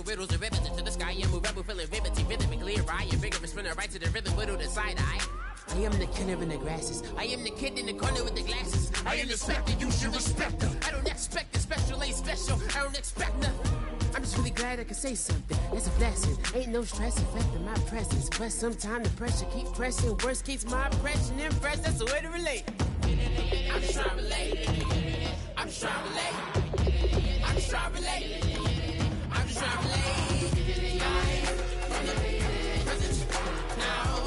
riddle, riddles, and ribbons into the sky. I'm a rebel, feeling riveting, rhythmically right. And vigorous, spinner right to the rhythm, whittle the side eye. I am the killer in the grasses. I am the kid in the corner with the glasses. I am the specter, you should respect them. I don't expect the special, ain't special. I don't expect nothing. I'm just really glad I can say something. It's a blessing. Ain't no stress affecting my presence. But sometimes the pressure keeps pressing. Worst keeps my impression impressed. That's the way to relate. I'm just trying to relate. I'm just trying to relate. I'm just trying to relate. I'm just trying to relate. From the present, now,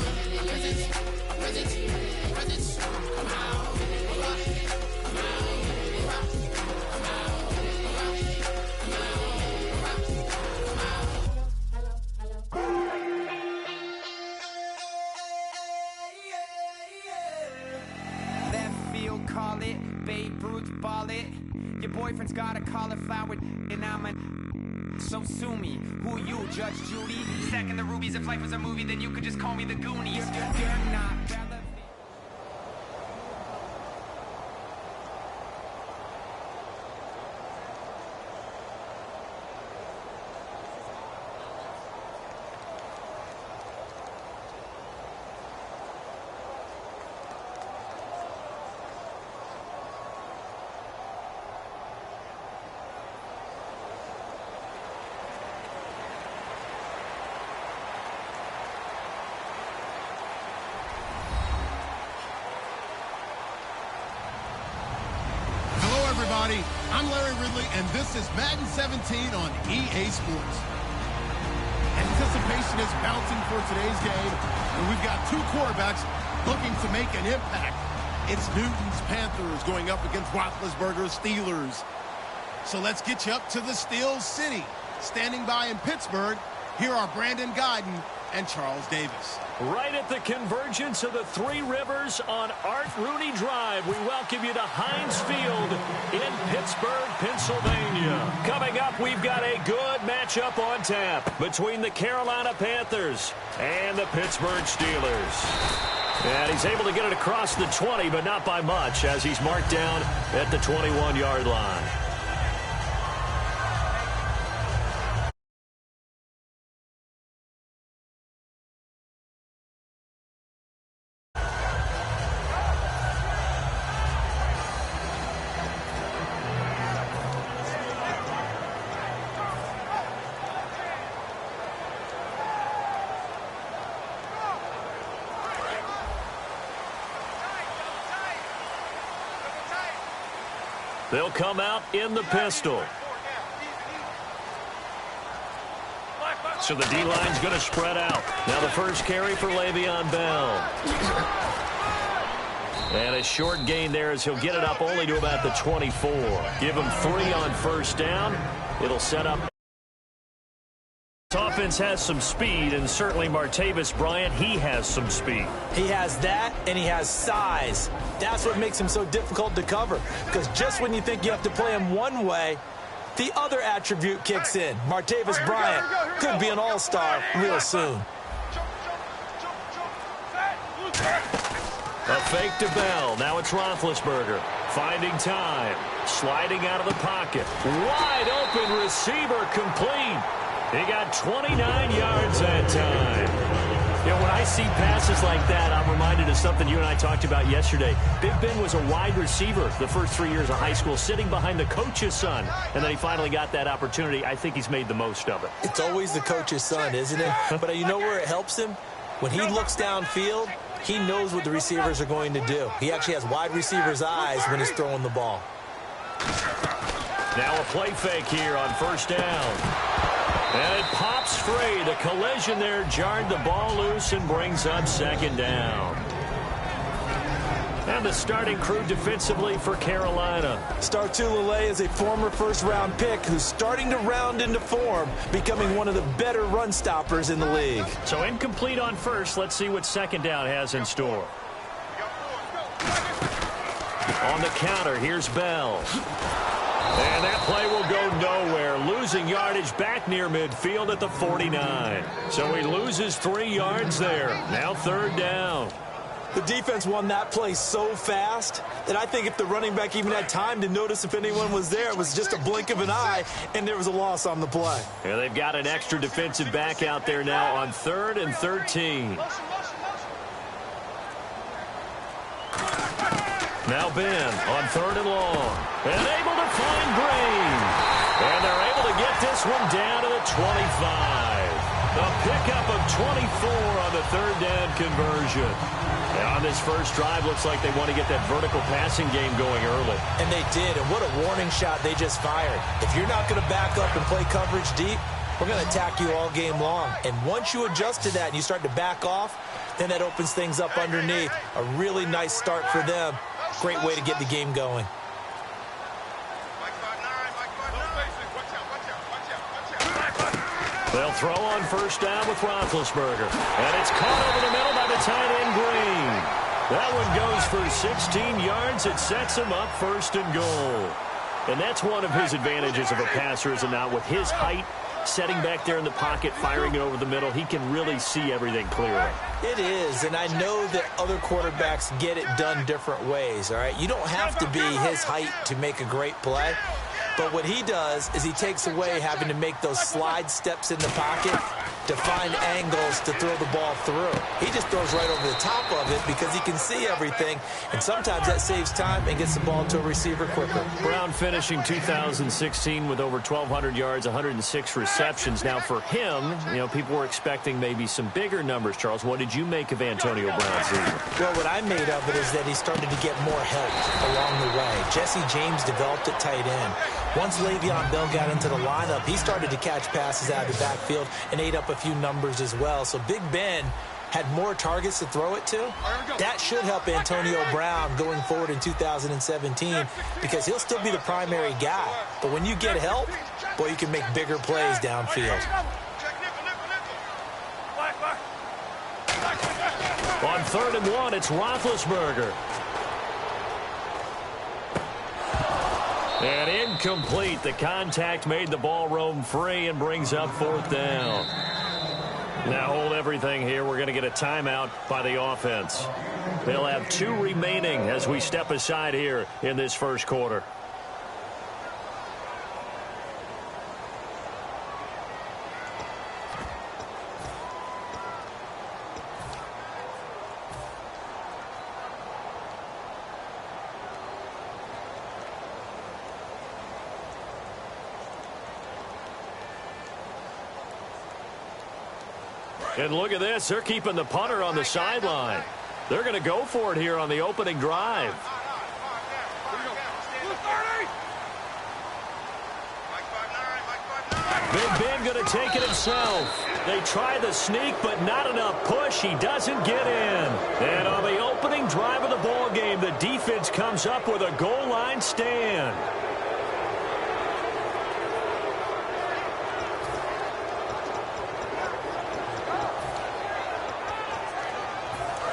present, come out. Call it, Babe Ruth ball it. Your boyfriend's got a cauliflower and I'm a... So sue me, who you, Judge Judy? Stacking the rubies, if life was a movie, then you could just call me the Goonies. You're not relevant. I'm Larry Ridley, and this is Madden 17 on EA Sports. Anticipation is mounting for today's game, and we've got two quarterbacks looking to make an impact. It's Newton's Panthers going up against Roethlisberger's Steelers. So let's get you up to the Steel City. Standing by in Pittsburgh, here are Brandon Guyton and Charles Davis. Right at the convergence of the Three Rivers on Art Rooney Drive, we welcome you to Heinz Field in Pittsburgh, Pennsylvania. Coming up, we've got a good matchup on tap between the Carolina Panthers and the Pittsburgh Steelers. And he's able to get it across the 20, but not by much, as he's marked down at the 21-yard line. They'll come out in the pistol. So the D-line's going to spread out. Now the first carry for Le'Veon Bell. And a short gain there as he'll get it up only to about the 24. Give him 3 on first down. It'll set up. This offense has some speed, and certainly Martavis Bryant, he has some speed. He has that, and he has size. That's what makes him so difficult to cover, because just when you think you have to play him one way, the other attribute kicks in. Martavis Bryant could be an all-star real soon. A fake to Bell. Now it's Roethlisberger. Finding time. Sliding out of the pocket. Wide open receiver complete. He got 29 yards that time. You know, when I see passes like that, I'm reminded of something you and I talked about yesterday. Big Ben was a wide receiver the first 3 years of high school, sitting behind the coach's son. And then he finally got that opportunity. I think he's made the most of it. It's always the coach's son, isn't it? But you know where it helps him? When he looks downfield, he knows what the receivers are going to do. He actually has wide receivers' eyes when he's throwing the ball. Now a play fake here on first down. And it pops free. The collision there jarred the ball loose and brings up second down. And the starting crew defensively for Carolina. Star Tulele is a former first-round pick who's starting to round into form, becoming one of the better run stoppers in the league. So incomplete on first. Let's see what second down has in store. On the counter, here's Bell. And that play will go nowhere, losing yardage back near midfield at the 49. So he loses 3 yards there. Now third down. The defense won that play so fast that I think if the running back even had time to notice if anyone was there, it was just a blink of an eye, and there was a loss on the play. Yeah, they've got an extra defensive back out there now on 3rd and 13. Now Ben on 3rd and long, and able to find Green. And they're able to get this one down to the 25. A pickup of 24 on the 3rd down conversion. And on this first drive, looks like they want to get that vertical passing game going early. And they did, and what a warning shot they just fired. If you're not going to back up and play coverage deep, we're going to attack you all game long. And once you adjust to that and you start to back off, then that opens things up underneath. A really nice start for them. Great way to get the game going. They'll throw on first down with Roethlisberger. And it's caught over the middle by the tight end Green. That one goes for 16 yards. It sets him up 1st and goal. And that's one of his advantages of a passer, is it not? With his height, setting back there in the pocket, firing it over the middle, he can really see everything clearly. It is, and I know that other quarterbacks get it done different ways, all right? You don't have to be his height to make a great play. But what he does is he takes away having to make those slide steps in the pocket to find angles to throw the ball through. He just throws right over the top of it because he can see everything, and sometimes that saves time and gets the ball to a receiver quicker. Brown finishing 2016 with over 1,200 yards, 106 receptions. Now for him, you know, people were expecting maybe some bigger numbers, Charles. What did you make of Antonio Brown's season? Well, what I made of it is that he started to get more help along the way. Jesse James developed at tight end. Once Le'Veon Bell got into the lineup, he started to catch passes out of the backfield and ate up a few numbers as well. So Big Ben had more targets to throw it to. That should help Antonio Brown going forward in 2017 because he'll still be the primary guy. But when you get help, boy, you can make bigger plays downfield. On 3rd and 1, it's Roethlisberger. And incomplete. The contact made the ball roam free and brings up 4th down. Now hold everything here. We're going to get a timeout by the offense. They'll have 2 remaining as we step aside here in this first quarter. And look at this. They're keeping the punter on the sideline. They're going to go for it here on the opening drive. Big Ben going to take it himself. They try the sneak, but not enough push. He doesn't get in. And on the opening drive of the ball game, the defense comes up with a goal line stand.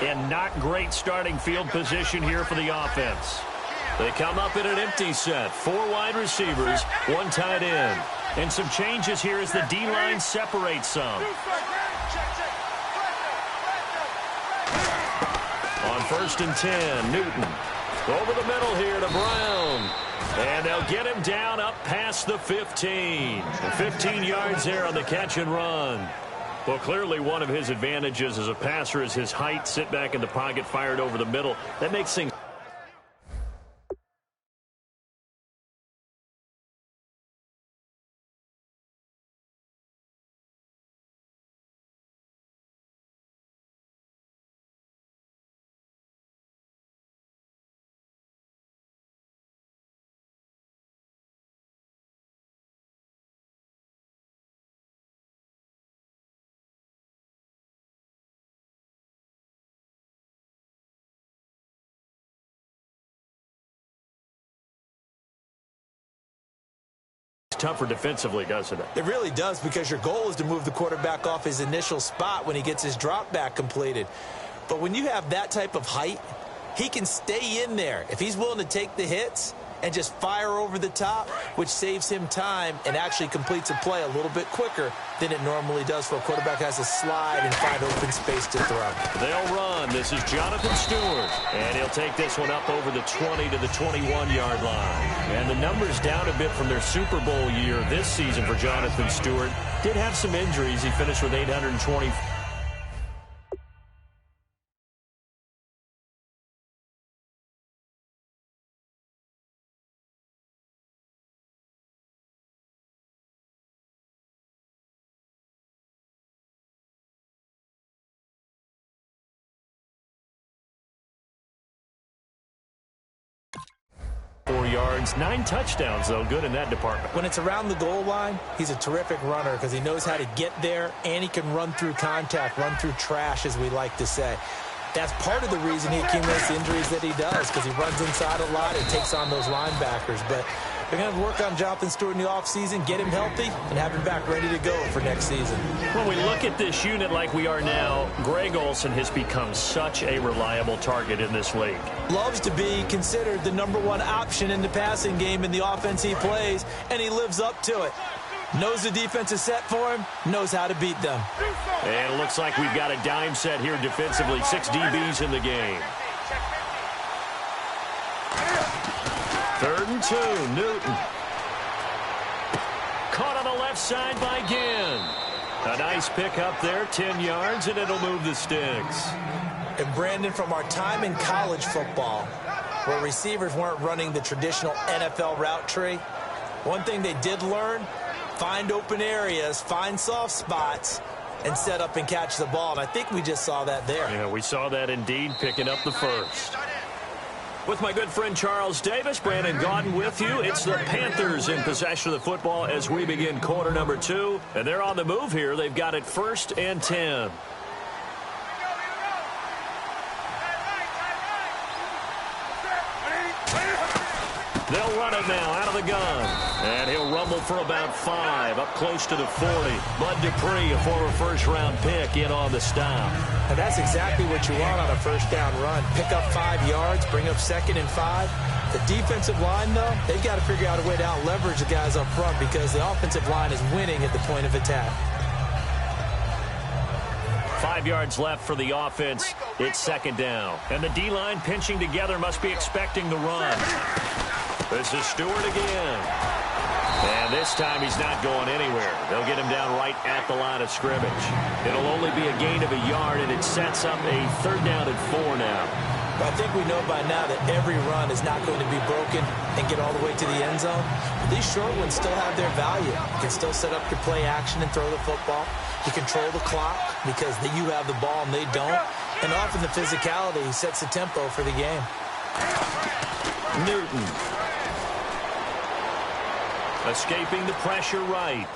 And not great starting field position here for the offense. They come up in an empty set. 4 wide receivers, 1 tight end. And some changes here as the D-line separates some. On 1st and 10, Newton. Over the middle here to Brown. And they'll get him down up past the 15. 15 yards there on the catch and run. Well, clearly one of his advantages as a passer is his height. Sit back in the pocket, fired over the middle. That makes things tougher defensively, doesn't it? It really does, because your goal is to move the quarterback off his initial spot when he gets his drop back completed. But when you have that type of height, he can stay in there. If he's willing to take the hits, and just fire over the top, which saves him time and actually completes a play a little bit quicker than it normally does for a quarterback who has to slide and find open space to throw. They'll run. This is Jonathan Stewart, and he'll take this one up over the 20 to the 21-yard line. And the numbers down a bit from their Super Bowl year this season for Jonathan Stewart. Did have some injuries. He finished with 820. Yards, 9 touchdowns, though. Good in that department. When it's around the goal line, he's a terrific runner because he knows how to get there, and he can run through contact, run through trash, as we like to say. That's part of the reason he accumulates the injuries that he does, because he runs inside a lot and takes on those linebackers. But they're going to work on Jonathan Stewart in the offseason, get him healthy, and have him back ready to go for next season. When we look at this unit like we are now, Greg Olsen has become such a reliable target in this league. Loves to be considered the #1 option in the passing game in the offense he plays, and he lives up to it. Knows the defense is set for him, knows how to beat them. And it looks like we've got a dime set here defensively. 6 DBs in the game. 3rd and 2, Newton. Caught on the left side by Ginn. A nice pick up there, 10 yards, and it'll move the sticks. And Brandon, from our time in college football, where receivers weren't running the traditional NFL route tree, one thing they did learn, find open areas, find soft spots, and set up and catch the ball. And I think we just saw that there. Yeah, we saw that indeed, picking up the first. With my good friend Charles Davis, Brandon Gaudin with you. It's the Panthers in possession of the football as we begin quarter number 2. And they're on the move here. They've got it 1st and 10. They'll run it now out of the gun. And he'll rumble for about 5, up close to the 40. Bud Dupree, a former first-round pick, in on the stop. And that's exactly what you want on a first down run. Pick up 5 yards, bring up 2nd and 5. The defensive line, though, they've got to figure out a way to out-leverage the guys up front because the offensive line is winning at the point of attack. 5 yards left for the offense. It's 2nd down. And the D-line pinching together must be expecting the run. This is Stewart again. And this time he's not going anywhere. They'll get him down right at the line of scrimmage. It'll only be a gain of a yard, and it sets up a 3rd down and 4 now. I think we know by now that every run is not going to be broken and get all the way to the end zone. But these short ones still have their value. You can still set up your play action and throw the football. You control the clock because you have the ball and they don't. And often the physicality sets the tempo for the game. Newton. Escaping the pressure right.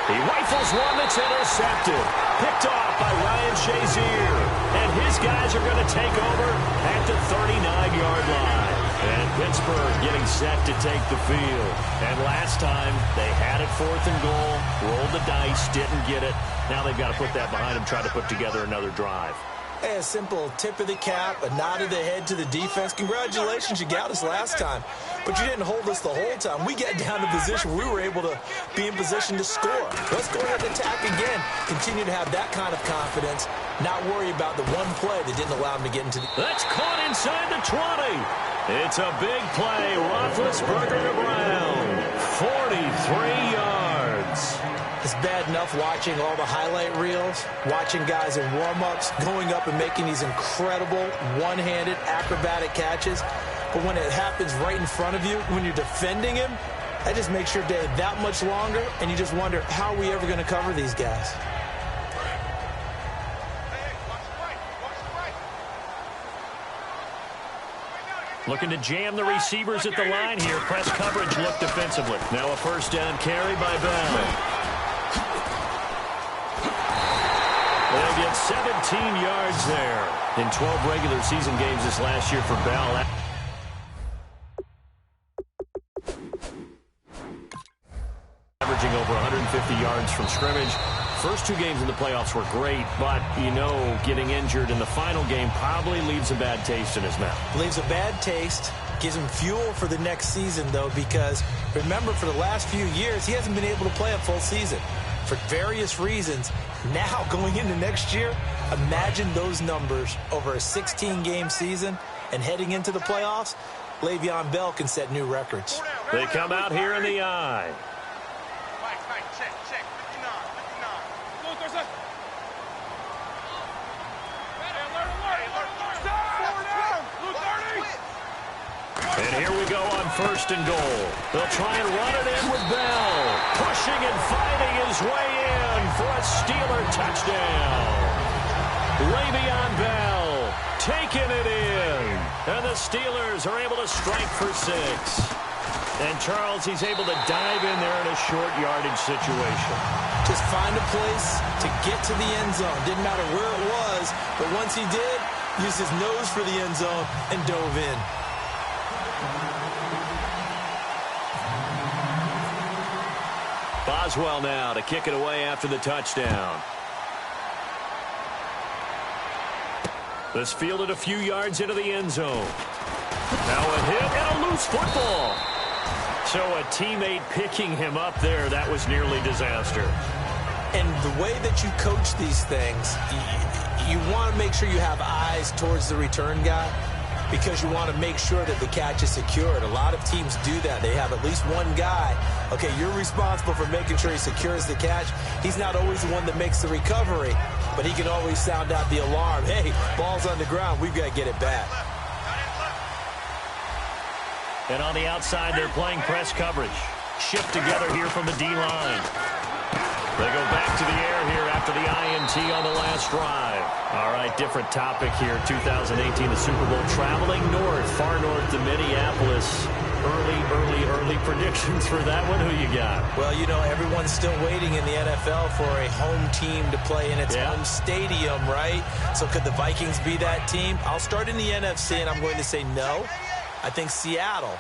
He rifles one that's intercepted. Picked off by Ryan Shazier. And his guys are going to take over at the 39-yard line. And Pittsburgh getting set to take the field. And last time, they had it 4th and goal. Rolled the dice, didn't get it. Now they've got to put that behind them, try to put together another drive. Hey, a simple tip of the cap, a nod of the head to the defense. Congratulations, you got us last time. But you didn't hold us the whole time. We got down to position where we were able to be in position to score. Let's go ahead and attack again. Continue to have that kind of confidence. Not worry about the one play that didn't allow him to get into the... That's caught inside the 20. It's a big play. Roethlisberger to Brown. 43 yards. It's bad enough watching all the highlight reels, watching guys in warm-ups, going up and making these incredible one-handed acrobatic catches. But when it happens right in front of you, when you're defending him, that just makes your day that much longer, and you just wonder, how are we ever going to cover these guys? Looking to jam the receivers at the line here. Press coverage look defensively. Now a 1st down carry by Bell. They'll get 17 yards there in 12 regular season games this last year for Bell. Averaging over 150 yards from scrimmage, First 2 games in the playoffs were great, but, you know, getting injured in the final game probably leaves a bad taste in his mouth. Leaves a bad taste. Gives him fuel for the next season, though, because remember, for the last few years, he hasn't been able to play a full season for various reasons. Now, going into next year, imagine those numbers over a 16-game season and heading into the playoffs. Le'Veon Bell can set new records. They come out here in the eye. And here we go on 1st and goal. They'll try and run it in with Bell. Pushing and fighting his way in for a Steeler touchdown. Le'Veon Bell taking it in. And the Steelers are able to strike for 6. And Charles, he's able to dive in there in a short yardage situation. Just find a place to get to the end zone. Didn't matter where it was, but once he did, used his nose for the end zone and dove in. Boswell now to kick it away after the touchdown. This fielded a few yards into the end zone. Now a hit and a loose football. So a teammate picking him up there, that was nearly disaster. And the way that you coach these things, you want to make sure you have eyes towards the return guy, because you want to make sure that the catch is secured. A lot of teams do that. They have at least one guy. Okay, you're responsible for making sure he secures the catch. He's not always the one that makes the recovery, but he can always sound out the alarm. Hey, ball's on the ground. We've got to get it back. And on the outside, they're playing press coverage. Shift together here from the D-line. They go back to the air here after the INT on the last drive. All right, different topic here. 2018, the Super Bowl, traveling north, far north to Minneapolis. Early predictions for that one. Who you got? Well, you know, everyone's still waiting in the NFL for a home team to play in its home stadium, right? So could the Vikings be that team? I'll start in the NFC, and I'm going to say no. I think Seattle,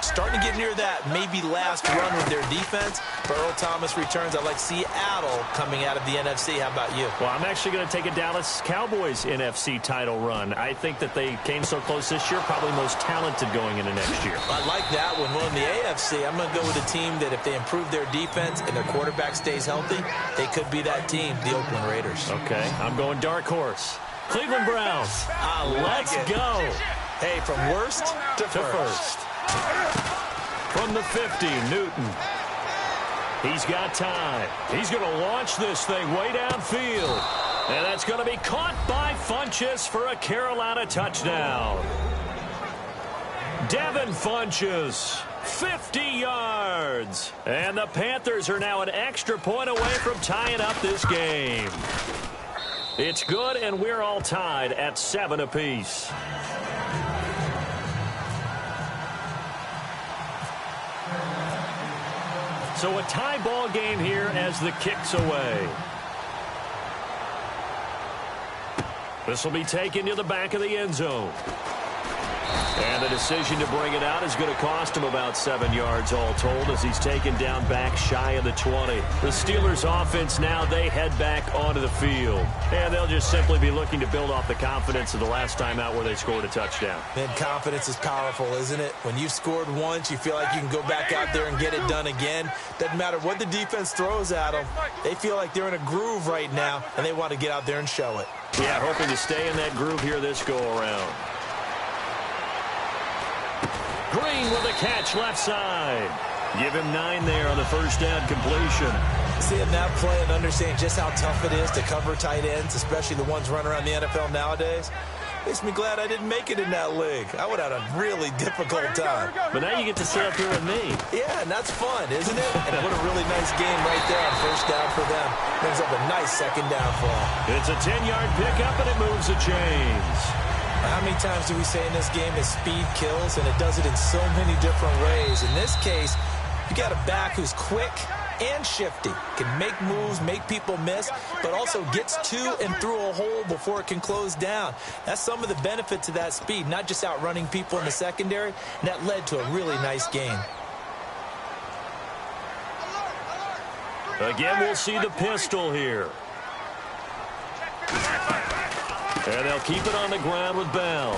starting to get near that maybe last run with their defense. If Earl Thomas returns, I like Seattle coming out of the NFC. How about you? Well, I'm actually going to take a Dallas Cowboys NFC title run. I think that they came so close this year, probably most talented going into next year. I like that one. Well, in the AFC, I'm going to go with a team that if they improve their defense and their quarterback stays healthy, they could be that team, the Oakland Raiders. Okay, I'm going dark horse. Cleveland Browns. Let's go. Hey, from worst to first. From the 50, Newton. He's got time. He's going to launch this thing way downfield. And that's going to be caught by Funchess for a Carolina touchdown. Devin Funchess, 50 yards. And the Panthers are now an extra point away from tying up this game. It's good, and we're all tied at 7 apiece. So a tie ball game here as the kick's away. This will be taken to the back of the end zone. And the decision to bring it out is going to cost him about 7 yards all told as he's taken down back shy of the 20. The Steelers offense now, they head back onto the field. And they'll just simply be looking to build off the confidence of the last time out where they scored a touchdown. Man, confidence is powerful, isn't it? When you've scored once, you feel like you can go back out there and get it done again. Doesn't matter what the defense throws at them. They feel like they're in a groove right now, and they want to get out there and show it. Yeah, hoping to stay in that groove here this go-around. Green with a catch left side. Give him 9 there on the first down completion. Seeing that play and understanding just how tough it is to cover tight ends, especially the ones running around the NFL nowadays, makes me glad I didn't make it in that league. I would have had a really difficult time. But now you get to sit up here with me. Yeah, and that's fun, isn't it? And what a really nice game right there on first down for them. Brings up a nice second down for them. It's a 10-yard pickup, and it moves the chains. How many times do we say in this game that speed kills, and it does it in so many different ways? In this case, you got a back who's quick and shifty, can make moves, make people miss, but also gets to and through a hole before it can close down. That's some of the benefit to that speed, not just outrunning people in the secondary, and that led to a really nice game. Again, we'll see the pistol here. And they'll keep it on the ground with Bell.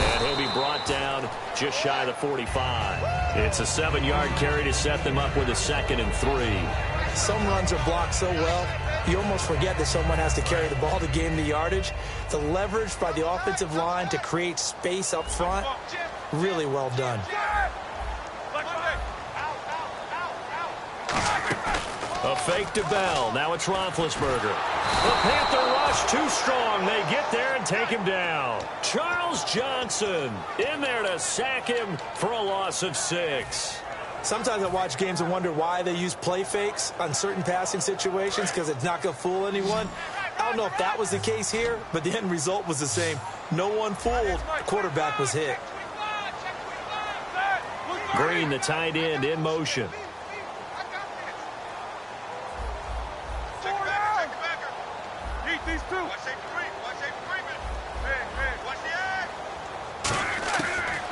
And he'll be brought down just shy of the 45. It's a 7-yard carry to set them up with a 2nd and 3. Some runs are blocked so well, you almost forget that someone has to carry the ball to gain the yardage. The leverage by the offensive line to create space up front, really well done. A fake to Bell. Now it's Roethlisberger. The Panther rush too strong. They get there and take him down. Charles Johnson in there to sack him for a loss of 6. Sometimes I watch games and wonder why they use play fakes on certain passing situations, because it's not going to fool anyone. I don't know if that was the case here, but the end result was the same. No one fooled. The quarterback was hit. Green, the tight end, in motion.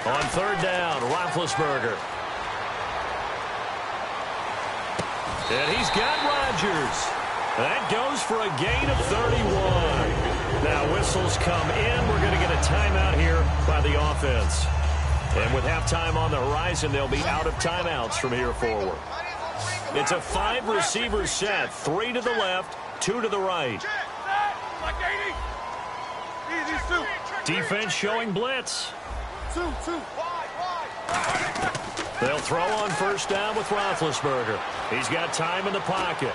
On 3rd down, Roethlisberger. And he's got Rodgers. That goes for a gain of 31. Now whistles come in. We're going to get a timeout here by the offense. And with halftime on the horizon, they'll be out of timeouts from here forward. It's a 5-receiver set. 3 to the left, 2 to the right. Defense showing blitz. They'll throw on 1st down with Roethlisberger. He's got time in the pocket.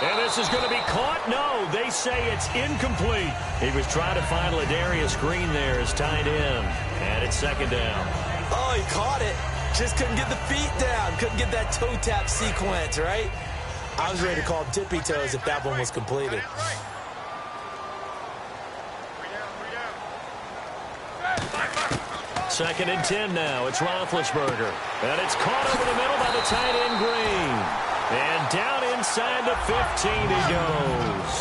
And this is going to be caught. No, they say it's incomplete. He was trying to find Ladarius Green there as tight end. And it's 2nd down. Oh, he caught it. Just couldn't get the feet down. Couldn't get that toe tap sequence, right? I was ready to call tippy toes if that one was completed. Second and 10 now. It's Roethlisberger. And it's caught over the middle by the tight end Green. And down inside the 15 he goes.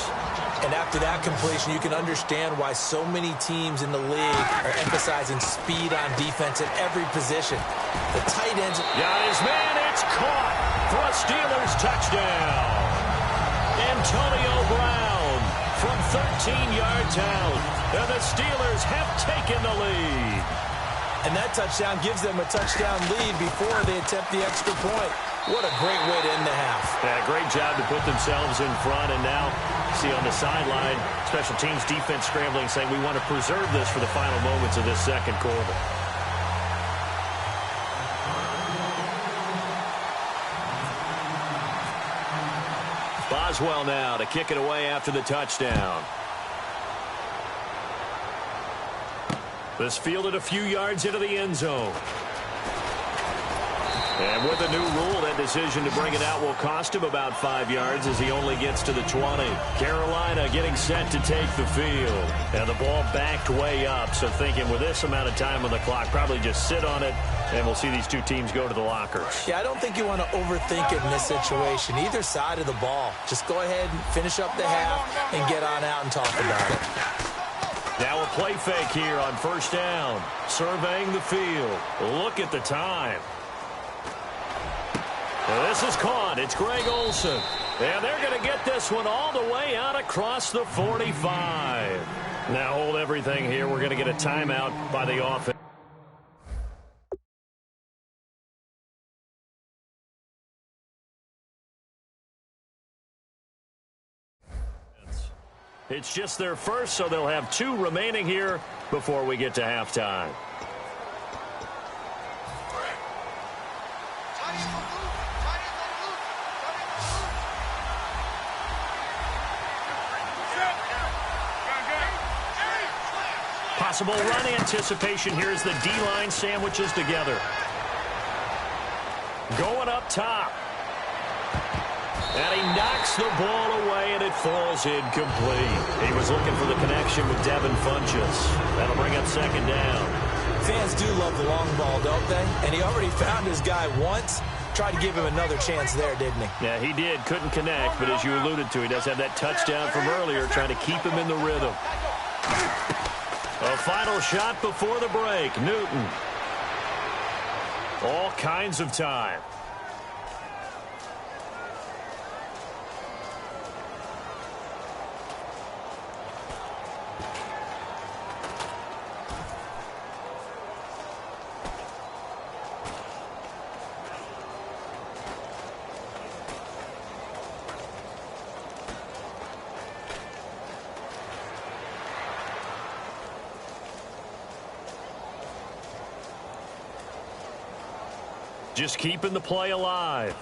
And after that completion, you can understand why so many teams in the league are emphasizing speed on defense at every position. The tight ends got his man. It's caught for a Steelers touchdown. Antonio Brown from 13 yards out. And the Steelers have taken the lead. And that touchdown gives them a touchdown lead before they attempt the extra point. What a great way to end the half. Yeah, great job to put themselves in front. And now, see on the sideline, special teams defense scrambling, saying we want to preserve this for the final moments of this 2nd quarter. Boswell now to kick it away after the touchdown. This fielded a few yards into the end zone. And with the new rule, that decision to bring it out will cost him about 5 yards as he only gets to the 20. Carolina getting set to take the field. And the ball backed way up, so thinking with this amount of time on the clock, probably just sit on it, and we'll see these two teams go to the lockers. Yeah, I don't think you want to overthink it in this situation. Either side of the ball. Just go ahead and finish up the half and get on out and talk about it. Now a play fake here on 1st down. Surveying the field. Look at the time. This is caught. It's Greg Olsen. And they're going to get this one all the way out across the 45. Now hold everything here. We're going to get a timeout by the offense. It's just their first, so they'll have 2 remaining here before we get to halftime. Possible run anticipation here as the D-line sandwiches together. Going up top. And he knocks the ball away, and it falls incomplete. He was looking for the connection with Devin Funchess. That'll bring up 2nd down. Fans do love the long ball, don't they? And he already found his guy once. Tried to give him another chance there, didn't he? Yeah, he did. Couldn't connect, but as you alluded to, he does have that touchdown from earlier, trying to keep him in the rhythm. A final shot before the break. Newton. All kinds of time. just keeping the play alive.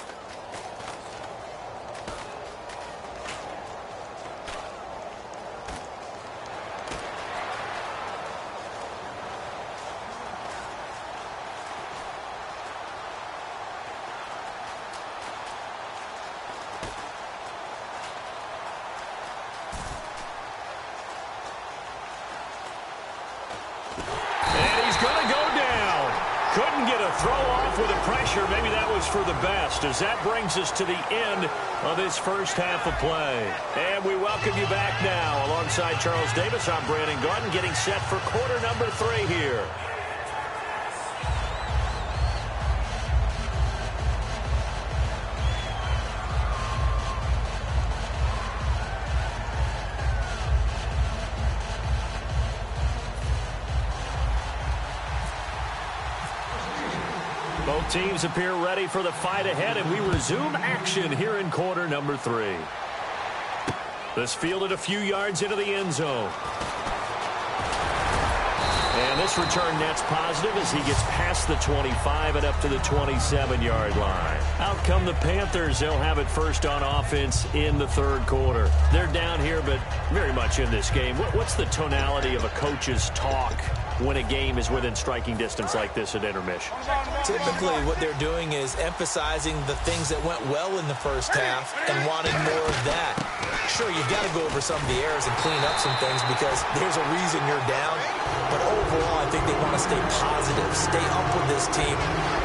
Couldn't get a throw off with the pressure. Maybe that was for the best, as that brings us to the end of this first half of play. And we welcome you back now. Alongside Charles Davis, I'm Brandon Gaudin, getting set for quarter number 3 here. Both teams appear ready for the fight ahead, and we resume action here in quarter number 3. This fielded a few yards into the end zone. And this return net's positive as he gets past the 25 and up to the 27-yard line. Out come the Panthers. They'll have it first on offense in the third quarter. They're down here, but very much in this game. What's the tonality of a coach's talk when a game is within striking distance like this at intermission? Typically, what they're doing is emphasizing the things that went well in the first half and wanting more of that. Sure, you've got to go over some of the errors and clean up some things because there's a reason you're down. But overall, I think they want to stay positive, stay up with this team.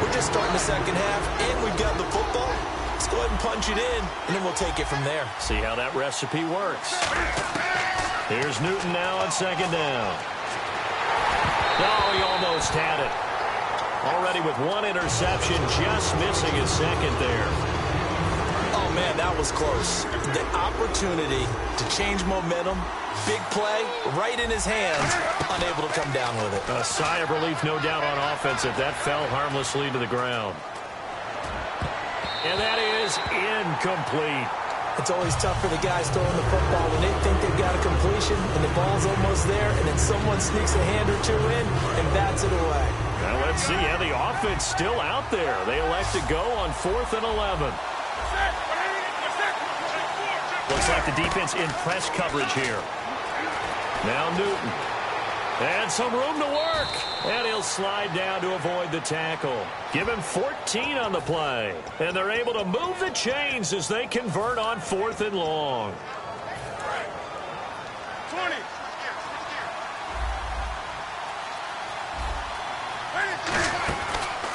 We're just starting the second half, and we've got the football. Let's go ahead and punch it in, and then we'll take it from there. See how that recipe works. Here's Newton now on second down. Oh, he almost had it. Already with one interception, just missing his second there. Oh, man, that was close. The opportunity to change momentum, big play, right in his hands, unable to come down with it. A sigh of relief, no doubt, on offense if that fell harmlessly to the ground. And that is incomplete. It's always tough for the guys throwing the football when they think they've got a completion and the ball's almost there, and then someone sneaks a hand or two in and bats it away. Now let's see. Yeah, the offense still out there. They elect to go on 4th and 11. Looks like the defense in press coverage here. Now Newton. And some room to work. And he'll slide down to avoid the tackle. Give him 14 on the play. And they're able to move the chains as they convert on 4th and long. 20.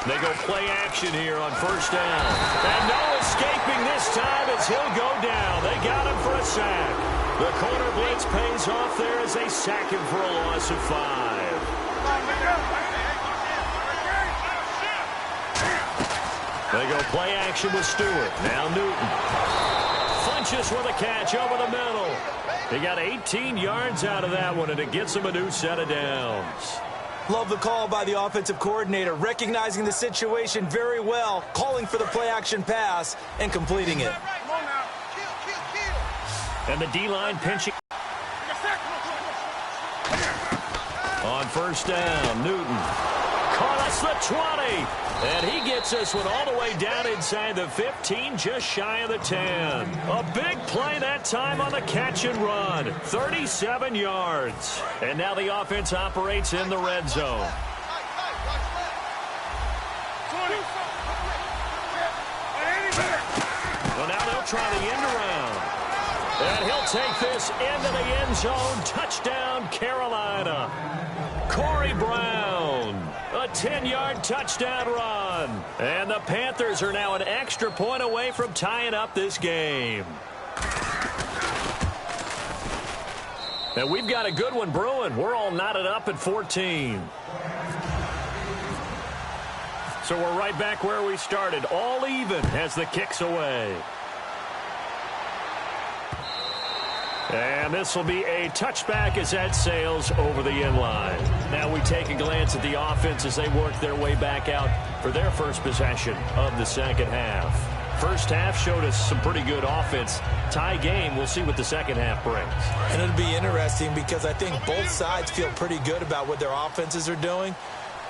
They go play action here on first down. And no escaping this time as he'll go down. They got him for a sack. The corner blitz pays off there as they sack him for a loss of 5. They go play action with Stewart. Now Newton. Funches with a catch over the middle. He got 18 yards out of that one, and it gets him a new set of downs. Love the call by the offensive coordinator, recognizing the situation very well, calling for the play-action pass, and completing it. And the D-line pinching. On first down, Newton. Caught us the 20. And he gets us one all the way down inside the 15, just shy of the 10. A big play that time on the catch and run. 37 yards. And now the offense operates in the red zone. Well, now they'll try the end around. And he'll take this into the end zone. Touchdown, Carolina. Corey Brown. A 10-yard touchdown run. And the Panthers are now an extra point away from tying up this game. And we've got a good one brewing. We're all knotted up at 14. So we're right back where we started. All even as the kick's away. And this will be a touchback as that sails over the end line. Now we take a glance at the offense as they work their way back out for their first possession of the second half. First half showed us some pretty good offense. Tie game, we'll see what the second half brings. And it'll be interesting because I think both sides feel pretty good about what their offenses are doing.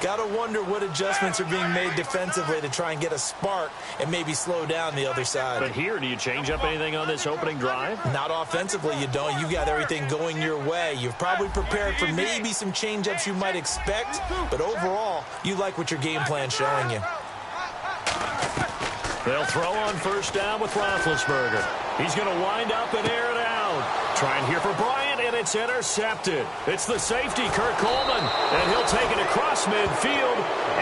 Got to wonder what adjustments are being made defensively to try and get a spark and maybe slow down the other side. But here, do you change up anything on this opening drive? Not offensively, you don't. You got everything going your way. You've probably prepared for maybe some change-ups you might expect, but overall, you like what your game plan's showing you. They'll throw on first down with Roethlisberger. He's going to wind up and air it out. Trying here for Bryant, and it's intercepted. It's the safety, Kurt Coleman, and he'll take it across midfield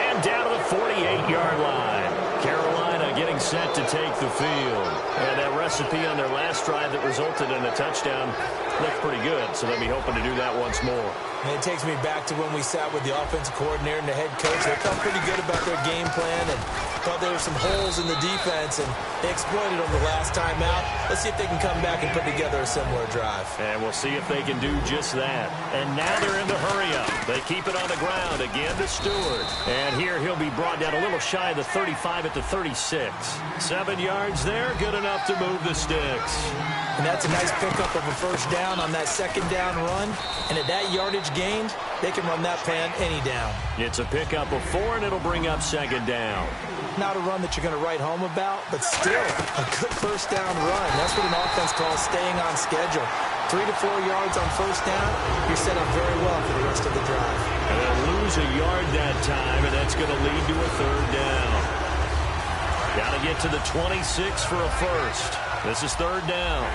and down to the 48-yard line. Carolina getting set to take the field. And that recipe on their last drive that resulted in a touchdown looked pretty good, so they'll be hoping to do that once more. And it takes me back to when we sat with the offensive coordinator and the head coach. They felt pretty good about their game plan and thought there were some holes in the defense, and they exploited them the last time out. Let's see if they can come back and put together a similar drive. And we'll see if they can do just that. And now they're in the hurry-up. They keep it on the ground again to Stewart. And here he'll be brought down a little shy of the 35 at the 36. 7 yards there, good enough to move the sticks. And that's a nice pickup of a first down on that second down run. And at that yardage gained, they can run that pan any down. It's a pickup of 4, and it'll bring up second down. Not a run that you're going to write home about, but still a good first down run. That's what an offense calls staying on schedule. 3 to 4 yards on first down, you're set up very well for the rest of the drive. And they'll lose a yard that time, and that's going to lead to a third down. Got to get to the 26 for a first. This is third down.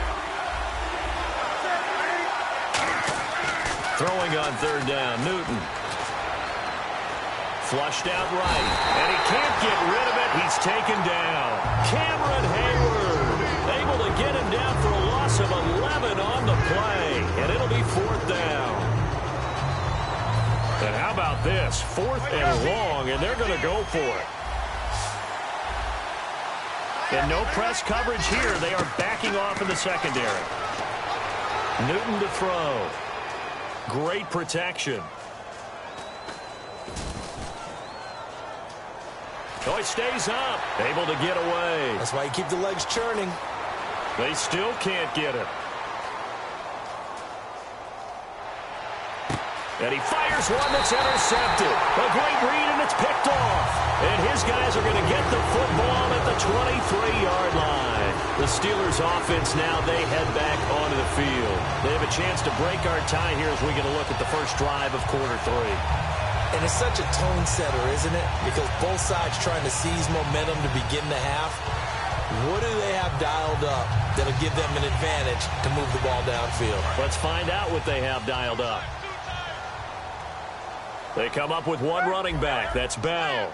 Throwing on third down, Newton. Flushed out right, and he can't get rid of it. He's taken down. Cameron Hayward able to get him down for a loss of 11 on the play, and it'll be fourth down. And how about this? 4th and long, and they're going to go for it. And no press coverage here. They are backing off in the secondary. Newton to throw. Great protection. Oh, he stays up. Able to get away. That's why you keep the legs churning. They still can't get it. And he fires one that's intercepted. A great read, and it's picked off. And his guys are going to get the football at the 23-yard line. The Steelers offense now, they head back onto the field. They have a chance to break our tie here as we get a look at the first drive of quarter 3. And it's such a tone setter, isn't it? Because both sides trying to seize momentum to begin the half. What do they have dialed up that'll give them an advantage to move the ball downfield? Let's find out what they have dialed up. They come up with one running back. That's Bell.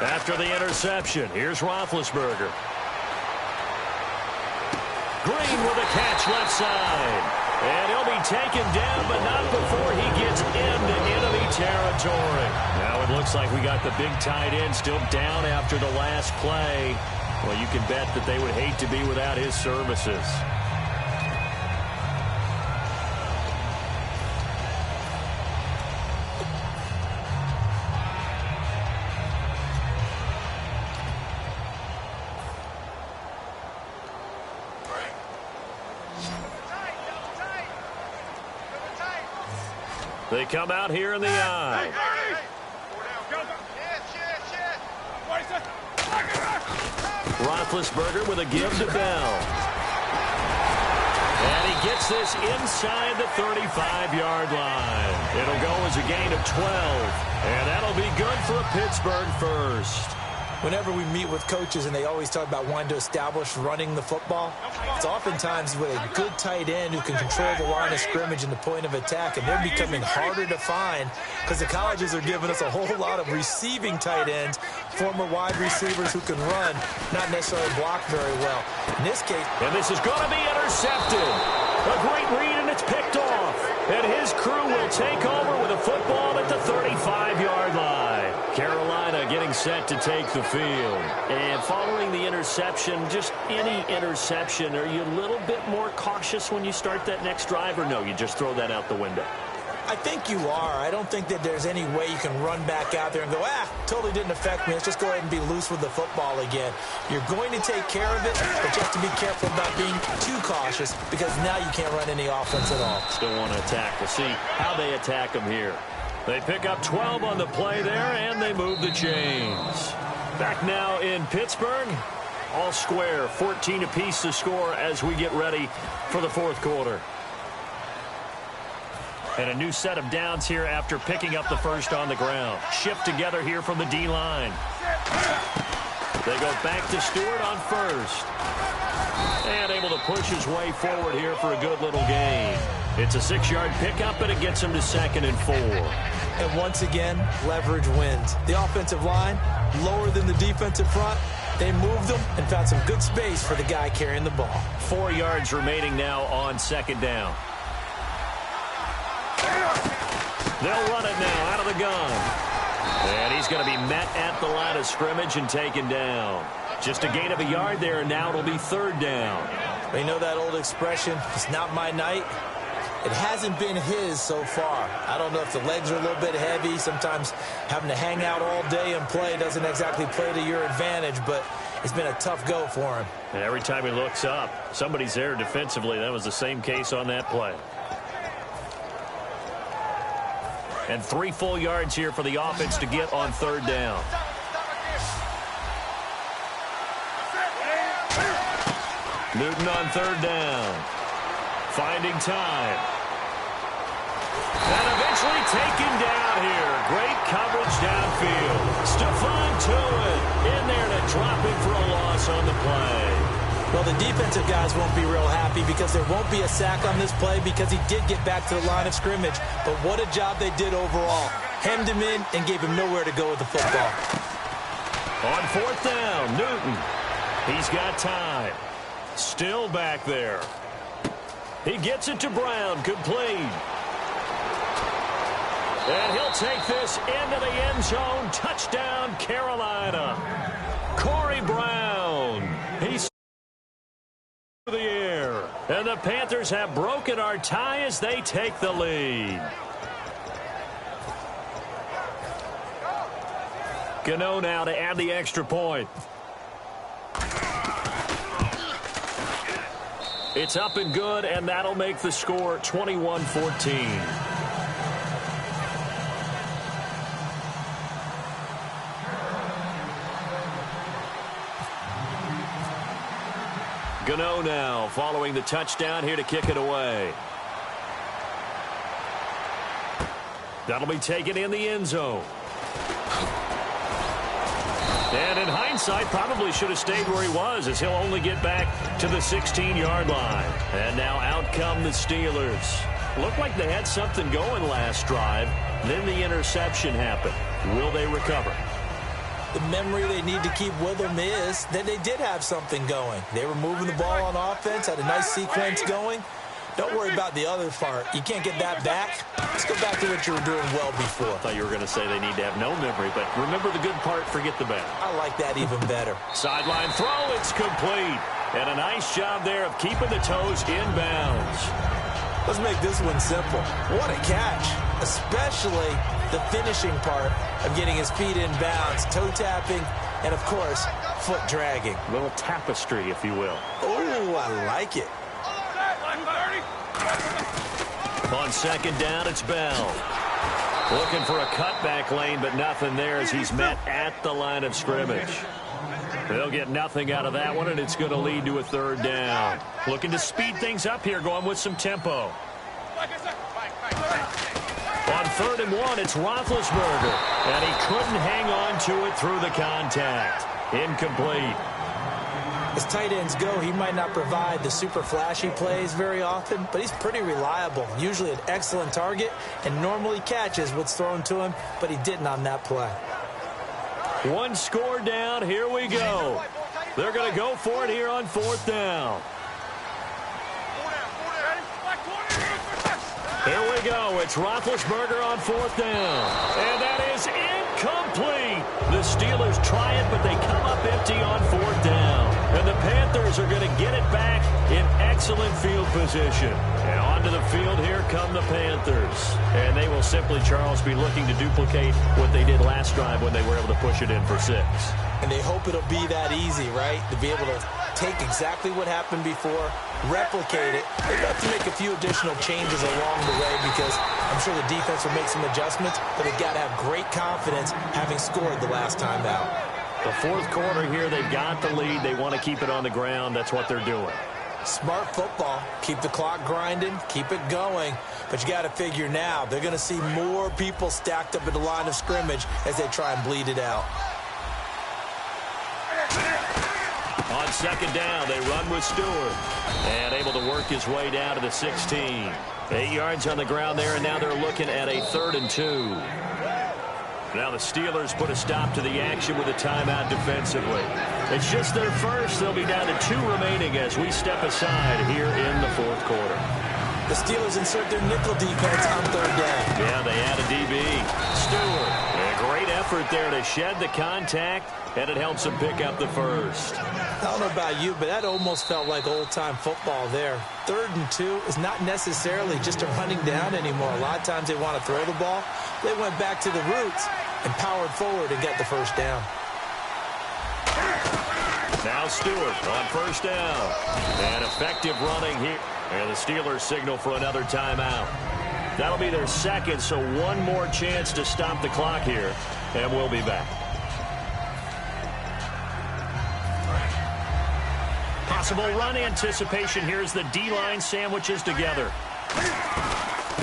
After the interception, here's Roethlisberger. Green with a catch left side. And he'll be taken down, but not before he gets into enemy territory. Now it looks like we got the big tight end still down after the last play. Well, you can bet that they would hate to be without his services. They come out here in the eye. Roethlisberger with a give to Bell. And he gets this inside the 35-yard line. It'll go as a gain of 12. And that'll be good for a Pittsburgh first. Whenever we meet with coaches and they always talk about wanting to establish running the football, it's oftentimes with a good tight end who can control the line of scrimmage and the point of attack, and they're becoming harder to find because the colleges are giving us a whole lot of receiving tight ends, former wide receivers who can run, not necessarily block very well. In this case, and this is going to be intercepted. A great read, and it's picked off. And his crew will take over with a football at the 35-yard line. Carolina getting set to take the field. And following the interception, just any interception, are you a little bit more cautious when you start that next drive, or no, you just throw that out the window? I think you are. I don't think that there's any way you can run back out there and go, totally didn't affect me. Let's just go ahead and be loose with the football again. You're going to take care of it, but you have to be careful about being too cautious because now you can't run any offense at all. Still want to attack. We'll see how they attack them here. They pick up 12 on the play there, and they move the chains. Back now in Pittsburgh. All square, 14 apiece to score as we get ready for the fourth quarter. And a new set of downs here after picking up the first on the ground. Shift together here from the D-line. They go back to Stewart on first. And able to push his way forward here for a good little gain. It's a 6-yard pickup, and it gets him to 2nd and 4. And once again, leverage wins. The offensive line, lower than the defensive front. They moved them and found some good space for the guy carrying the ball. 4 yards remaining now on 2nd down. They'll run it now out of the gun. And he's going to be met at the line of scrimmage and taken down. Just a gain of a yard there, and now it'll be 3rd down. You know that old expression, it's not my night? It hasn't been his so far. I don't know if the legs are a little bit heavy. Sometimes having to hang out all day and play doesn't exactly play to your advantage, but it's been a tough go for him. And every time he looks up, somebody's there defensively. That was the same case on that play. And 3 full yards here for the offense to get on 3rd down. Newton on 3rd down. Finding time. And eventually taken down here. Great coverage downfield. Stephon Tuitt in there to drop him for a loss on the play. Well, the defensive guys won't be real happy because there won't be a sack on this play because he did get back to the line of scrimmage. But what a job they did overall. Hemmed him in and gave him nowhere to go with the football. On 4th down, Newton. He's got time. Still back there. He gets it to Brown, complete. And he'll take this into the end zone. Touchdown, Carolina. Corey Brown. He's in the air. And the Panthers have broken our tie as they take the lead. Gano now to add the extra point. It's up and good, and that'll make the score 21-14. Gano now following the touchdown here to kick it away. That'll be taken in the end zone. And in hindsight, probably should have stayed where he was, as he'll only get back to the 16-yard line. And now out come the Steelers. Looked like they had something going last drive. Then the interception happened. Will they recover? The memory they need to keep with them is that they did have something going. They were moving the ball on offense, had a nice sequence going. Don't worry about the other part. You can't get that back. Let's go back to what you were doing well before. I thought you were going to say they need to have no memory, but remember the good part, forget the bad. I like that even better. Sideline throw, it's complete. And a nice job there of keeping the toes in bounds. Let's make this one simple. What a catch, especially the finishing part of getting his feet in bounds, toe tapping, and, of course, foot dragging. A little tapestry, if you will. Oh, I like it. On 2nd down, it's Bell. Looking for a cutback lane, but nothing there as he's met at the line of scrimmage. They'll get nothing out of that one, and it's going to lead to a 3rd down. Looking to speed things up here, going with some tempo. On 3rd and 1, it's Roethlisberger, and he couldn't hang on to it through the contact. Incomplete. As tight ends go, he might not provide the super flashy plays very often, but he's pretty reliable. Usually an excellent target, and normally catches what's thrown to him, but he didn't on that play. One score down. Here we go. They're going to go for it here on 4th down. Here we go. It's Roethlisberger on 4th down. And that is incomplete. The Steelers try it, but they come up empty on 4th down. And the Panthers are going to get it back in excellent field position. And onto the field here come the Panthers. And they will simply, Charles, be looking to duplicate what they did last drive when they were able to push it in for 6. And they hope it'll be that easy, right? To be able to take exactly what happened before, replicate it. They've got to make a few additional changes along the way because I'm sure the defense will make some adjustments, but they've got to have great confidence having scored the last time out. The fourth quarter here, they've got the lead. They want to keep it on the ground. That's what they're doing. Smart football. Keep the clock grinding. Keep it going. But you got to figure now, they're going to see more people stacked up at the line of scrimmage as they try and bleed it out. On second down, they run with Stewart. And able to work his way down to the 16. 8 yards on the ground there, and now they're looking at a 3rd and 2. Now the Steelers put a stop to the action with a timeout defensively. It's just their first. They'll be down to 2 remaining as we step aside here in the fourth quarter. The Steelers insert their nickel defense on 3rd down. Yeah, they add a DB. Stewart. A great effort there to shed the contact, and it helps them pick up the first. I don't know about you, but that almost felt like old-time football there. 3rd and 2 is not necessarily just a running down anymore. A lot of times they want to throw the ball. They went back to the roots and powered forward and got the first down. Now Stewart on first down. And effective running here. And the Steelers signal for another timeout. That'll be their second, so one more chance to stop the clock here. And we'll be back. Possible run anticipation. Here's the D-line sandwiches together.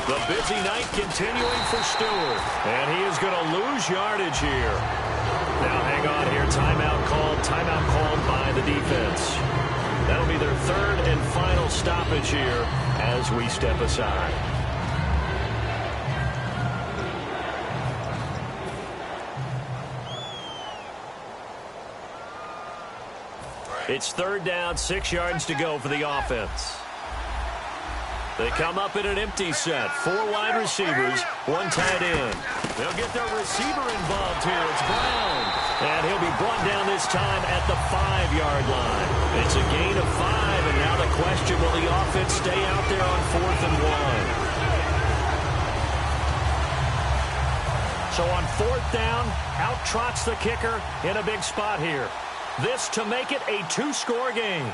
The busy night continuing for Stewart. And he is going to lose yardage here. Now hang on here. Timeout called by the defense. That'll be their 3rd and final stoppage here as we step aside. It's 3rd down, 6 yards to go for the offense. They come up in an empty set. 4 wide receivers, 1 tight end. They'll get their receiver involved here. It's Brown. And he'll be brought down this time at the 5-yard line. It's a gain of 5, and now the question, will the offense stay out there on 4th and 1? So on 4th down, out trots the kicker in a big spot here. This to make it a 2-score game.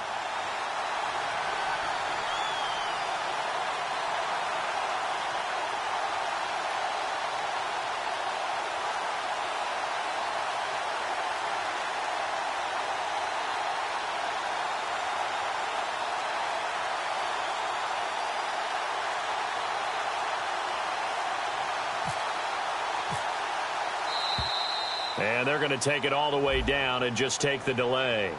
And they're going to take it all the way down and just take the delay.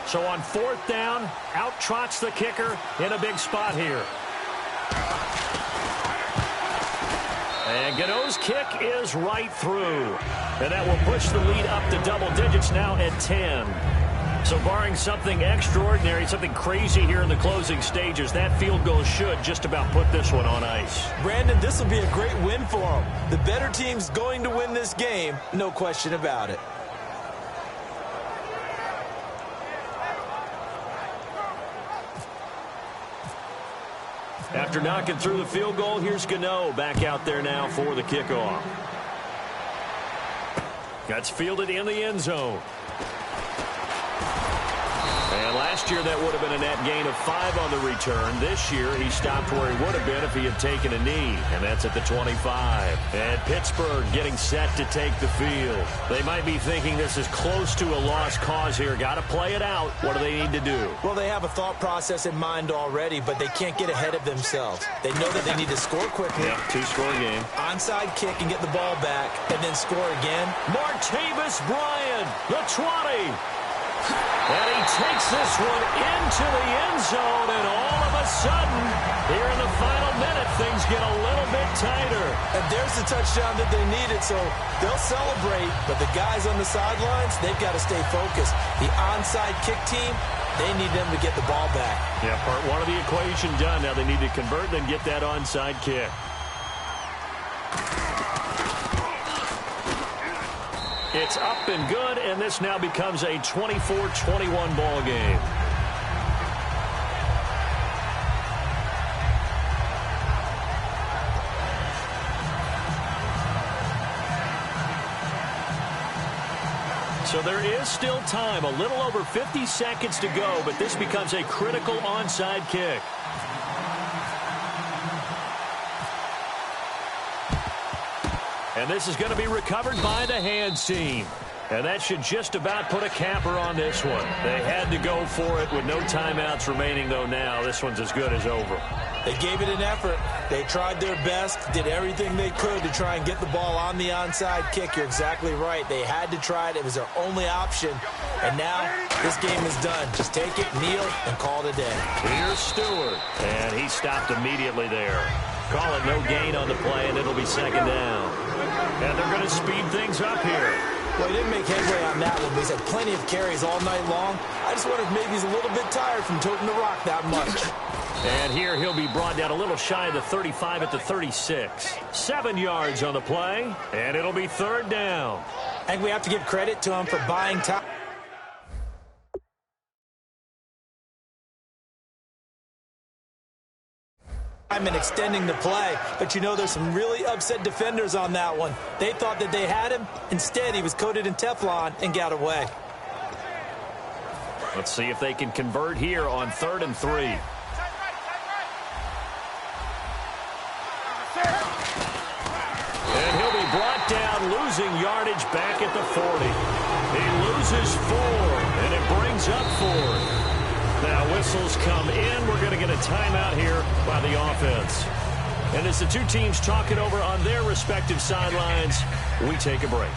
So on 4th down, out trots the kicker in a big spot here. And Gano's kick is right through. And that will push the lead up to double digits now at 10. So barring something extraordinary, something crazy here in the closing stages, that field goal should just about put this one on ice. Brandon, this will be a great win for them. The better team's going to win this game, no question about it. After knocking through the field goal, here's Gano back out there now for the kickoff. That's fielded in the end zone. And last year that would have been a net gain of 5 on the return. This year he stopped where he would have been if he had taken a knee, and that's at the 25. And Pittsburgh getting set to take the field. They might be thinking this is close to a lost cause here. Got to play it out. What do they need to do? Well, they have a thought process in mind already, but they can't get ahead of themselves. They know that they need to score quickly. Yeah, 2-score game. Onside kick and get the ball back, and then score again. Martavis Bryant, the 20. And he takes this one into the end zone, and all of a sudden, here in the final minute, things get a little bit tighter. And there's the touchdown that they needed, so they'll celebrate, but the guys on the sidelines, they've got to stay focused. The onside kick team, they need them to get the ball back. Yeah, part one of the equation done. Now they need to convert and get that onside kick. It's up and good, and this now becomes a 24-21 ball game. So there is still time, a little over 50 seconds to go, but this becomes a critical onside kick. And this is going to be recovered by the hands team. And that should just about put a capper on this one. They had to go for it with no timeouts remaining, though now this one's as good as over. They gave it an effort. They tried their best, did everything they could to try and get the ball on the onside kick. You're exactly right. They had to try it. It was their only option. And now this game is done. Just take it, kneel, and call it a day. Here's Stewart. And he stopped immediately there. Call it no gain on the play, and it'll be second down. And they're going to speed things up here. Well, he didn't make headway on that one, but he's had plenty of carries all night long. I just wonder if maybe he's a little bit tired from toting the rock that much. And here he'll be brought down a little shy of the 35 at the 36. 7 yards on the play, and it'll be third down. I think we have to give credit to him for buying time and extending the play. But you know, there's some really upset defenders on that one. They thought that they had him. Instead, he was coated in Teflon and got away. Let's see if they can convert here on 3rd and 3. And he'll be brought down, losing yardage back at the 40. He loses 4, and it brings up 4. Now whistles come in. We're going to get a timeout here by the offense. And as the two teams talk it over on their respective sidelines, we take a break.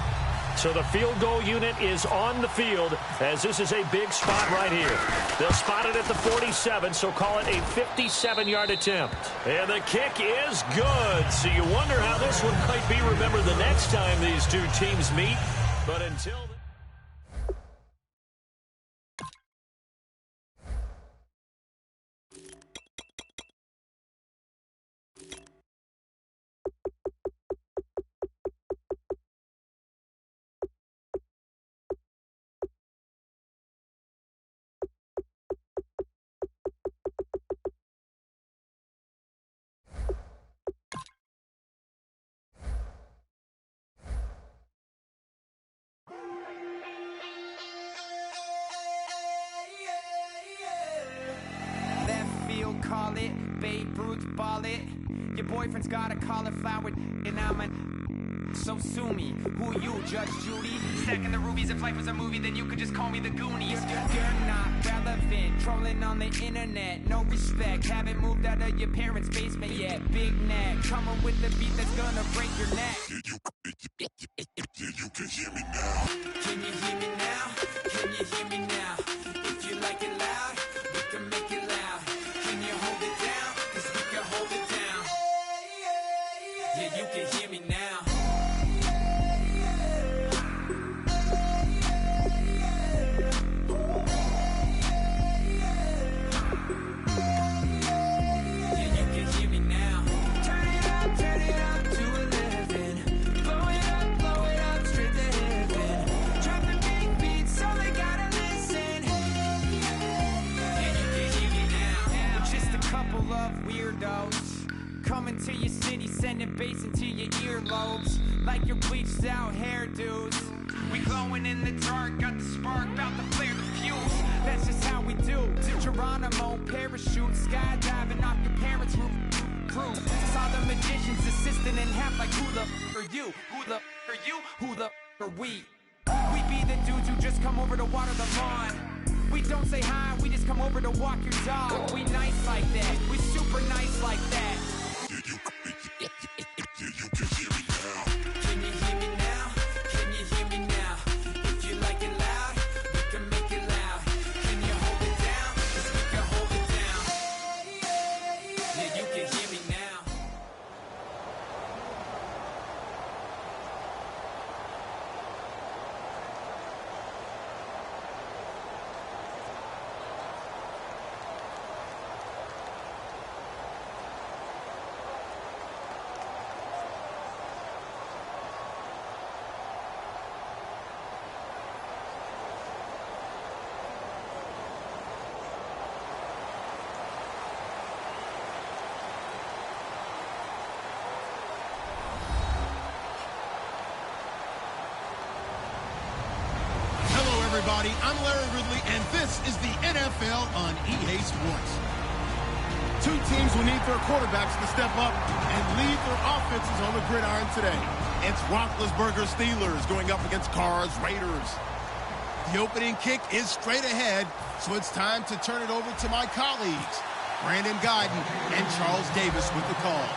So the field goal unit is on the field as this is a big spot right here. They'll spot it at the 47, so call it a 57-yard attempt. And the kick is good. So you wonder how this one might be remembered the next time these two teams meet. But until then, call it, Babe Ruth ball it. Your boyfriend's got a cauliflower, and I'm a... So sue me, who you, Judge Judy? Stacking the rubies, if life was a movie, then you could just call me the Goonies. You're not relevant, trolling on the internet, no respect. Haven't moved out of your parents' basement yet. Big neck, coming with the beat that's gonna break your neck. You can hear me now. Can you hear me now? Can you hear me now? If you like it loud, we can make it loud. Can you hold it down? 'Cause we can hold it down. Yeah, you can hear me now. Coming to your city, sending bass into your earlobes, like your bleached out hairdos. We glowing in the dark, got the spark, about to flare the fuse. That's just how we do. Geronimo, parachute, skydiving off your parents' roof. Crew, saw the magician's assistant in half, like who the f are you? Who the f are you? Who the f are we? We be the dudes who just come over to water the lawn. We don't say hi, we just come over to walk your dog. We nice like that, we super nice like that. You can hear me now. Can you hear me now? Can you hear me now? If you like it loud, we can make it loud. Can you hold it down? 'Cause we can hold it down. Yeah, you can hear me now. everybody. I'm Larry Ridley, and this is the NFL on EA Sports. Two teams will need their quarterbacks to step up and lead their offenses on the gridiron today. It's Roethlisberger Steelers going up against Carr's Raiders. The opening kick is straight ahead, so it's time to turn it over to my colleagues, Brandon Guyton and Charles Davis with the call.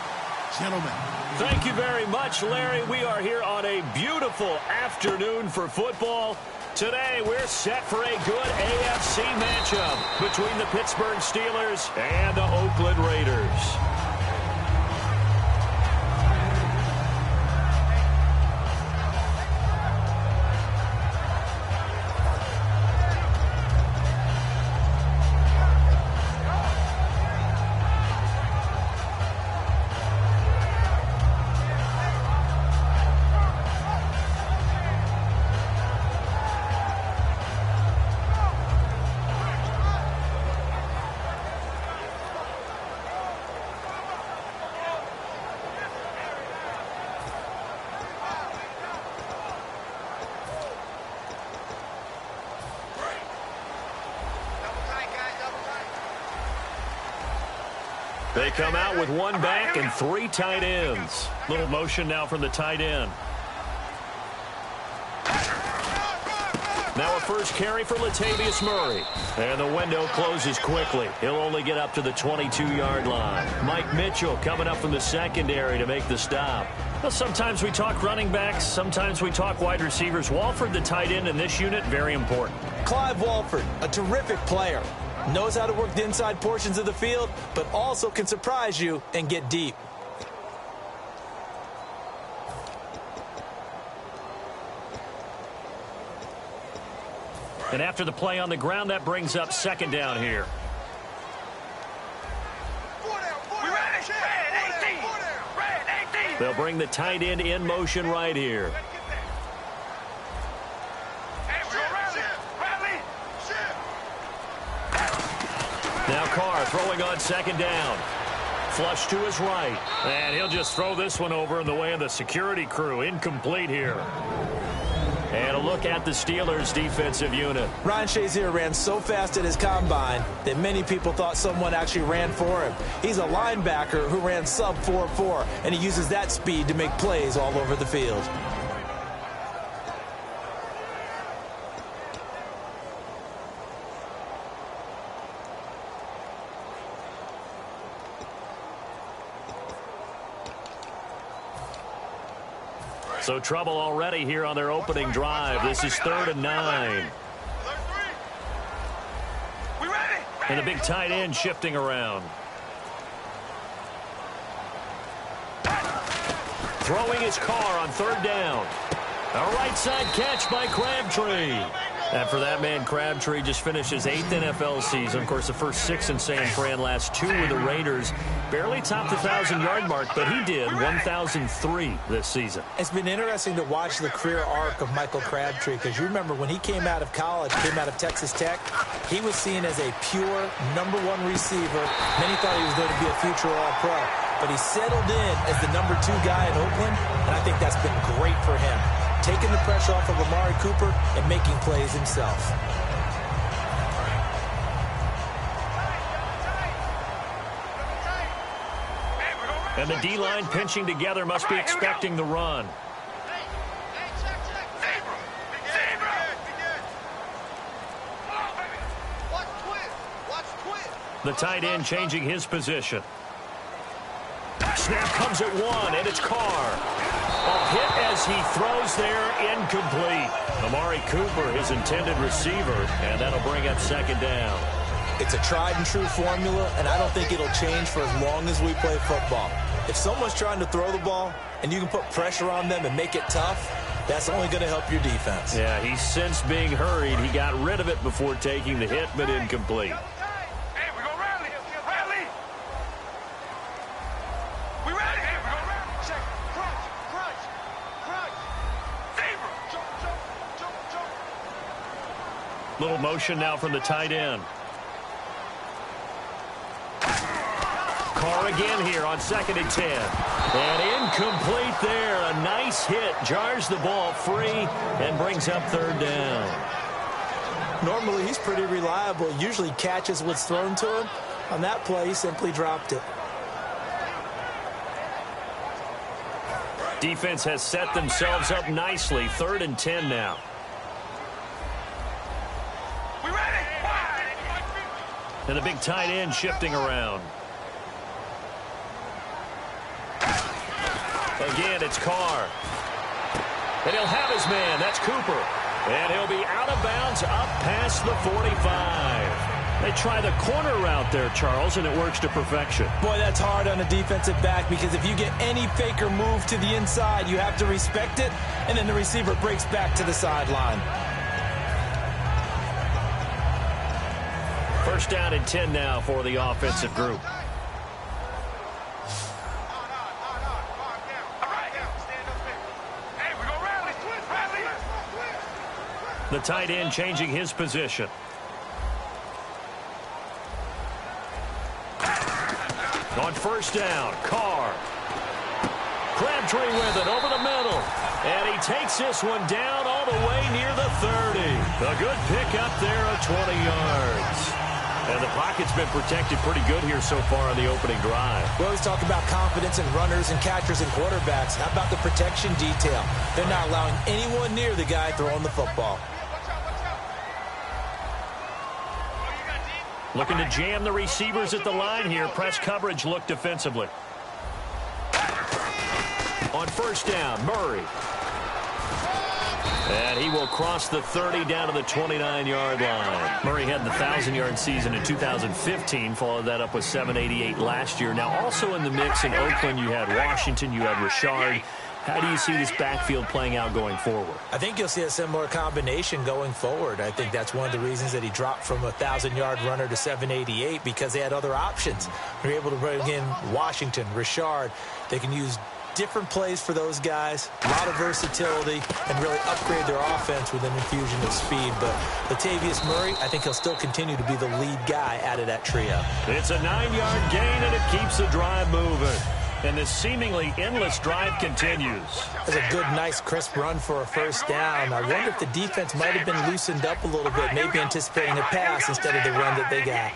Gentlemen. Thank you very much, Larry. We are here on a beautiful afternoon for football. Today, we're set for a good AFC matchup between the Pittsburgh Steelers and the Oakland Raiders. They come out with one back and three tight ends. Little motion now from the tight end. Now a first carry for Latavius Murray. And the window closes quickly. He'll only get up to the 22-yard line. Mike Mitchell coming up from the secondary to make the stop. Well, sometimes we talk running backs. Sometimes we talk wide receivers. Walford, the tight end in this unit, very important. Clive Walford, a terrific player. Knows how to work the inside portions of the field, but also can surprise you and get deep. And after the play on the ground, that brings up second down here. They'll bring the tight end in motion right here. Now Carr throwing on second down. Flush to his right. And he'll just throw this one over in the way of the security crew. Incomplete here. And a look at the Steelers' defensive unit. Ryan Shazier ran so fast at his combine that many people thought someone actually ran for him. He's a linebacker who ran sub 4.4, and he uses that speed to make plays all over the field. So trouble already here on their opening drive. This is 3rd and 9. And the big tight end shifting around. Throwing his Carr on 3rd down. A right side catch by Crabtree. And for that man, Crabtree just finished his 8th NFL season. Of course, the first 6 in San Fran, last 2 with the Raiders. Barely topped the 1,000-yard mark, but he did 1,003 this season. It's been interesting to watch the career arc of Michael Crabtree, because you remember when he came out of college, came out of Texas Tech, he was seen as a pure #1 receiver. Many thought he was going to be a future All-Pro. But he settled in as the #2 guy in Oakland, and I think that's been great for him. Taking the pressure off of Amari Cooper and making plays himself. And the D-line pinching together, must be expecting the run. The tight end changing his position. Snap comes at 1, and it's Carr. A hit as he throws there, incomplete. Amari Cooper, his intended receiver, and that'll bring up second down. It's a tried-and-true formula, and I don't think it'll change for as long as we play football. If someone's trying to throw the ball, and you can put pressure on them and make it tough, that's only going to help your defense. Yeah, he's since being hurried. He got rid of it before taking the hit, but incomplete. Little motion now from the tight end. Carr again here on 2nd and 10. And incomplete there. A nice hit. Jars the ball free and brings up 3rd down. Normally, he's pretty reliable. Usually catches what's thrown to him. On that play, he simply dropped it. Defense has set themselves up nicely. 3rd and 10 now. And the big tight end shifting around. Again, it's Carr. And he'll have his man. That's Cooper. And he'll be out of bounds up past the 45. They try the corner route there, Charles, and it works to perfection. Boy, that's hard on a defensive back because if you get any fake or move to the inside, you have to respect it, and then the receiver breaks back to the sideline. 1st down and 10 now for the offensive group. The tight end changing his position. On 1st down, Carr. Crabtree with it over the middle. And he takes this one down all the way near the 30. A good pickup there of 20 yards. And the pocket's been protected pretty good here so far on the opening drive. We always talk about confidence in runners and catchers and quarterbacks. How about the protection detail? They're not allowing anyone near the guy throwing the football. Looking to jam the receivers at the line here. Press coverage look defensively. On 1st down, Murray. And he will cross the 30 down to the 29-yard line. Murray had the 1,000-yard season in 2015. Followed that up with 788 last year. Now also in the mix in Oakland, you had Washington, you had Richard. How do you see this backfield playing out going forward? I think you'll see a similar combination going forward. I think that's one of the reasons that he dropped from a 1,000-yard runner to 788 because they had other options. They're able to bring in Washington, Richard. They can use different plays for those guys, a lot of versatility, and really upgrade their offense with an infusion of speed. But Latavius Murray, I think he'll still continue to be the lead guy out of that trio. It's a 9-yard gain, and it keeps the drive moving. And this seemingly endless drive continues. That's a good, nice, crisp run for a 1st down. I wonder if the defense might have been loosened up a little bit, maybe anticipating a pass instead of the run that they got.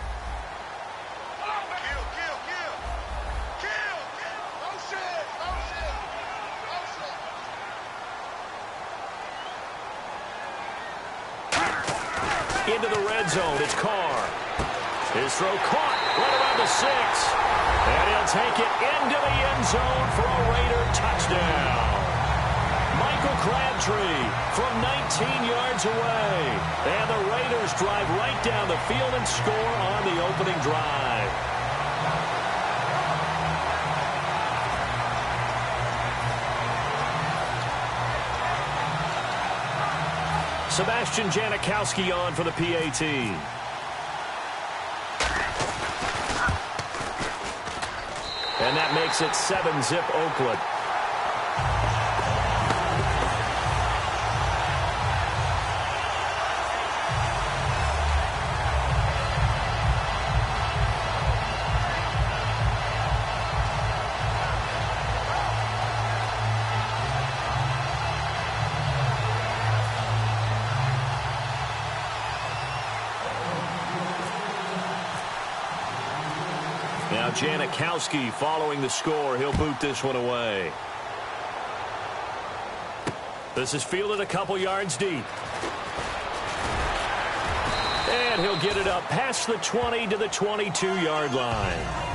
Into the red zone, it's Carr. His throw caught right around the 6. And he'll take it into the end zone for a Raider touchdown. Michael Crabtree from 19 yards away. And the Raiders drive right down the field and score on the opening drive. Sebastian Janikowski on for the PAT. And that makes it 7-zip Oakland. Now Janikowski following the score. He'll boot this one away. This is fielded a couple yards deep. And he'll get it up past the 20 to the 22-yard line.